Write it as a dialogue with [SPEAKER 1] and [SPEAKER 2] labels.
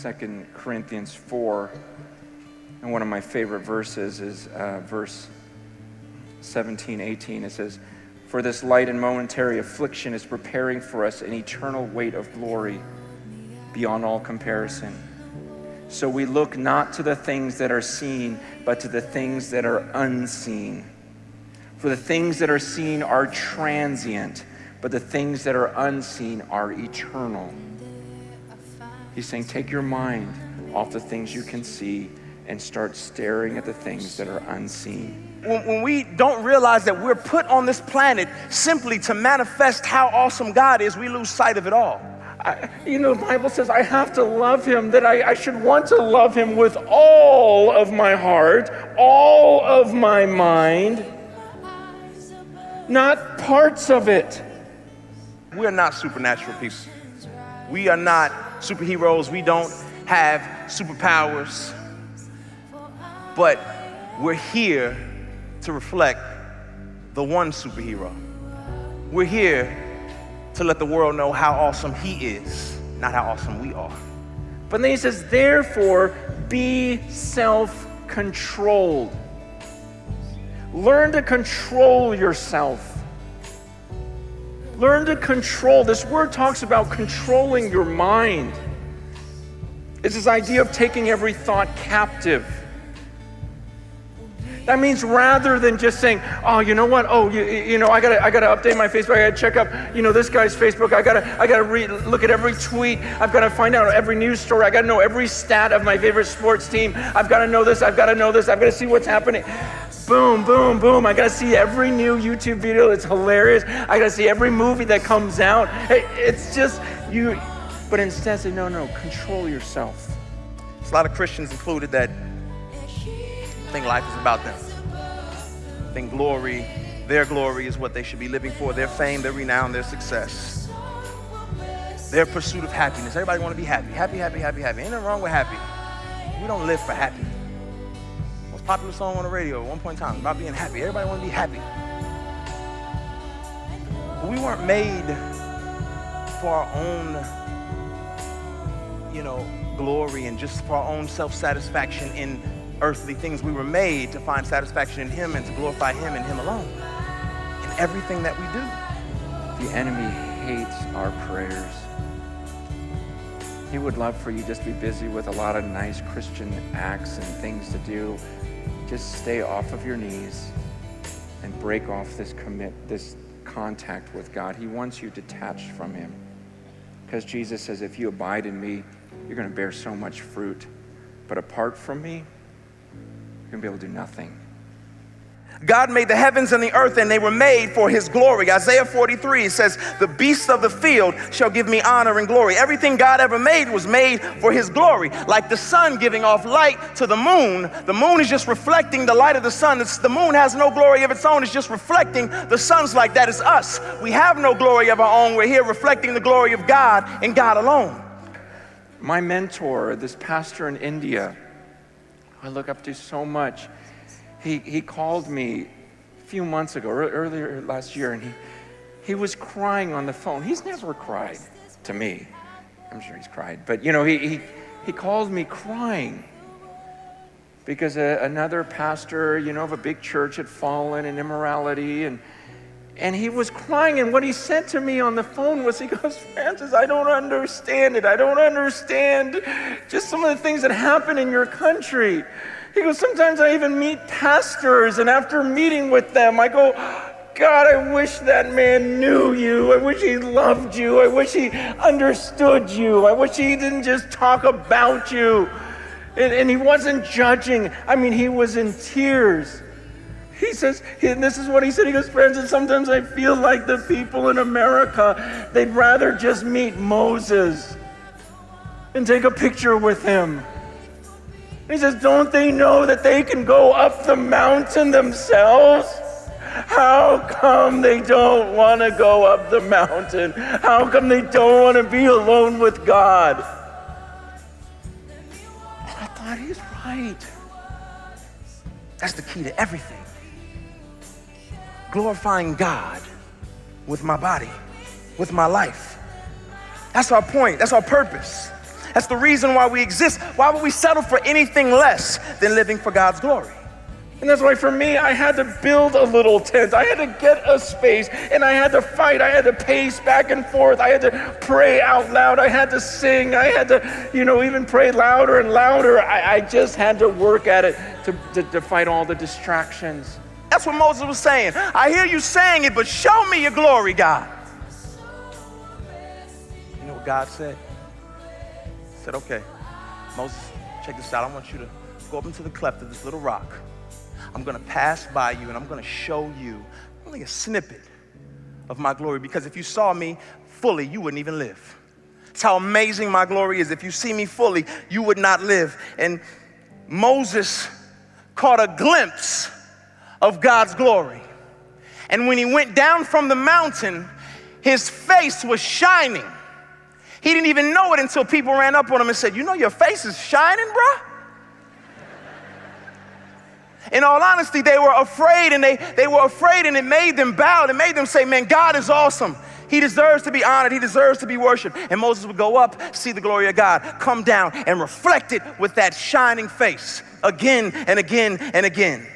[SPEAKER 1] 2 Corinthians 4, and one of my favorite verses is verse 17, 18. It says, "For this light and momentary affliction is preparing for us an eternal weight of glory beyond all comparison. So we look not to the things that are seen, but to the things that are unseen. For the things that are seen are transient, but the things that are unseen are eternal." He's saying, take your mind off the things you can see and start staring at the things that are unseen.
[SPEAKER 2] When we don't realize that we're put on this planet simply to manifest how awesome God is, we lose sight of it all.
[SPEAKER 1] The Bible says I have to love him, that I should want to love him with all of my heart, all of my mind, not parts of it.
[SPEAKER 2] We're not supernatural people. We are not superheroes. We don't have superpowers. But we're here to reflect the one superhero. We're here to let the world know how awesome he is, not how awesome we are.
[SPEAKER 1] But then he says, therefore, be self-controlled. Learn to control yourself. Learn to control. This word talks about controlling your mind. It's this idea of taking every thought captive. That means rather than just saying, oh, you know what? Oh, I gotta update my Facebook. I gotta check up, this guy's Facebook. I gotta look at every tweet. I've gotta find out every news story. I gotta know every stat of my favorite sports team. I've gotta know this. I've gotta see what's happening. Boom, boom, boom. I gotta see every new YouTube video. It's hilarious. I gotta see every movie that comes out. It's just you. But instead say, no, control yourself.
[SPEAKER 2] There's a lot of Christians included that think life is about them. Think their glory is what they should be living for. Their fame, their renown, their success. Their pursuit of happiness. Everybody want to be happy. Happy. Ain't nothing wrong with happy. We don't live for happy. Most popular song on the radio at one point in time about being happy. Everybody want to be happy. But we weren't made for our own, glory and just for our own self-satisfaction in earthly things. We were made to find satisfaction in him and to glorify him and him alone in everything that we do.
[SPEAKER 1] The enemy hates our prayers. He would love for you just to be busy with a lot of nice Christian acts and things to do. Just stay off of your knees and break off this contact with God. He wants you detached from him. Because Jesus says, if you abide in me, you're going to bear so much fruit. But apart from me, you're going to be able to do nothing.
[SPEAKER 2] God made the heavens and the earth, and they were made for his glory. Isaiah 43 says, the beasts of the field shall give me honor and glory. Everything God ever made was made for his glory. Like the sun giving off light to the moon is just reflecting the light of the sun. The moon has no glory of its own. It's just reflecting the sun's light. That is us. We have no glory of our own. We're here reflecting the glory of God and God alone.
[SPEAKER 1] My mentor, this pastor in India, I look up to so much. He called me a few months ago, earlier last year, and he was crying on the phone. He's never cried to me. I'm sure he's cried, but he called me crying because another pastor, of a big church had fallen in immorality, and he was crying, and what he said to me on the phone was, he goes, Francis, I don't understand it. I don't understand just some of the things that happen in your country. He goes, sometimes I even meet pastors, and after meeting with them, I go, God, I wish that man knew you. I wish he loved you. I wish he understood you. I wish he didn't just talk about you. And he wasn't judging. I mean, he was in tears. He says, and this is what he said, he goes, Francis, sometimes I feel like the people in America, they'd rather just meet Moses and take a picture with him. He says, don't they know that they can go up the mountain themselves? How come they don't want to go up the mountain? How come they don't want to be alone with God? And I thought, he's right.
[SPEAKER 2] That's the key to everything. Glorifying God with my body, with my life. That's our point. That's our purpose. That's the reason why we exist. Why would we settle for anything less than living for God's glory?
[SPEAKER 1] And that's why for me, I had to build a little tent. I had to get a space, and I had to fight. I had to pace back and forth. I had to pray out loud. I had to sing. I had to, even pray louder and louder. I just had to work at it to fight all the distractions.
[SPEAKER 2] That's what Moses was saying. I hear you saying it, but show me your glory, God. You know what God said? He said, okay, Moses, check this out. I want you to go up into the cleft of this little rock. I'm going to pass by you, and I'm going to show you only a snippet of my glory, because if you saw me fully, you wouldn't even live. It's how amazing my glory is. If you see me fully, you would not live. And Moses caught a glimpse of God's glory. And when he went down from the mountain, his face was shining. He didn't even know it until people ran up on him and said, your face is shining, bro? In all honesty, they were afraid, and they were afraid, and it made them bow. It made them say, man, God is awesome. He deserves to be honored. He deserves to be worshiped. And Moses would go up, see the glory of God, come down, and reflect it with that shining face again and again and again.